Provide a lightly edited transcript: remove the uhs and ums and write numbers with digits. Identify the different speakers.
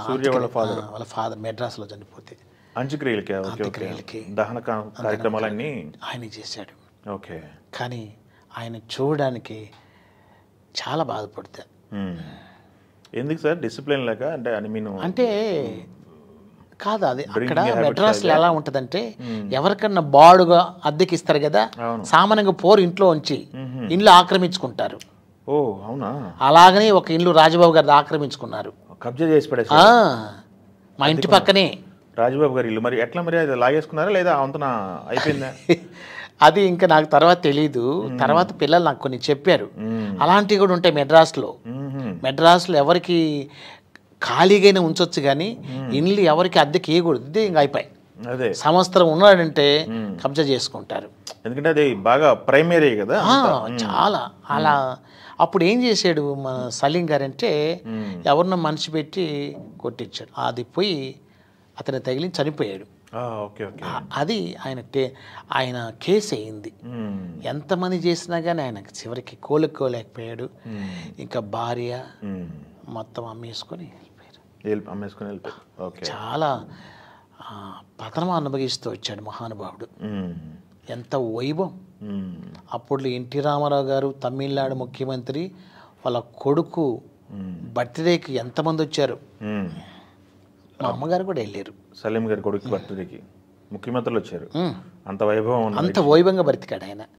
Speaker 1: సూర్య వాళ్ళ ఫాదర్
Speaker 2: వాళ్ళ ఫాదర్ మెడ్రాస్లో చనిపోతే
Speaker 1: అంత్యక్రియలకి దహన కార్యక్రమాలన్నీ
Speaker 2: ఆయన చేశాడు.
Speaker 1: ఓకే.
Speaker 2: కానీ ఆయన చూడడానికి చాలా బాధపడతారు.
Speaker 1: ఎందుకు సార్? డిసిప్లిన్ లేక అంటే అని మీను
Speaker 2: అంటే కాదు, అది అక్కడ మెడ్రాస్లో ఎలా ఉంటుందంటే ఎవరికన్నా బాడుగా అద్దెకి ఇస్తారు కదా, సామాన్యంగా పోరు ఇంట్లో ఉంచి ఇల్లు ఆక్రమించుకుంటారు.
Speaker 1: ఓ అవునా?
Speaker 2: అలాగనే ఒక ఇల్లు రాజబాబు గారిది ఆక్రమించుకున్నారు,
Speaker 1: కబ్జా చేసి పడేసి.
Speaker 2: మా ఇంటి పక్కనే
Speaker 1: రాజబాబు గారి ఇల్లు. మరి ఎట్లా? మరి అది లాగేసుకున్నారా లేదా అంతనా అయిపోయిందా?
Speaker 2: అది ఇంకా నాకు తర్వాత తెలీదు. తర్వాత పిల్లలు నాకు కొన్ని చెప్పారు, అలాంటివి కూడా ఉంటాయి మెడ్రాస్లో. మెడ్రాస్లో ఎవరికి ఖాళీగానే ఉంచొచ్చు కానీ ఇల్లు ఎవరికి అద్దెకి ఇవ్వకూడదు. ఇంకా అయిపోయి
Speaker 1: అదే
Speaker 2: సంవత్సరం ఉన్నాడంటే కబ్జా చేసుకుంటారు.
Speaker 1: ఎందుకంటే అది బాగా ప్రైమరీ కదా
Speaker 2: చాలా. అలా అప్పుడు ఏం చేశాడు మన సలీం గారు అంటే ఎవరినో మనిషి పెట్టి కొట్టించాడు. అది పోయి అతను తగిలి చనిపోయాడు. అది ఆయన కేసు అయింది. ఎంతమంది చేసినా కానీ ఆయన చివరికి కోలుకోలేకపోయాడు. ఇంకా భార్య మొత్తం అమ్మేసుకొని వెళ్ళిపోయారు. చాలా పతనం అనుభవిస్తూ వచ్చాడు మహానుభావుడు. ఎంత వైభవం. అప్పుడు ఎన్టీ రామారావు గారు తమిళనాడు ముఖ్యమంత్రి వాళ్ళ కొడుకు బర్త్డేకి ఎంతమంది వచ్చారు. మా అమ్మగారు కూడా వెళ్ళారు.
Speaker 1: సలీం గారి కొడుకు బర్త్డేకి ముఖ్యమంత్రులు వచ్చారు. అంత వైభవం,
Speaker 2: అంత వైభవంగా బ్రతికాడు ఆయన.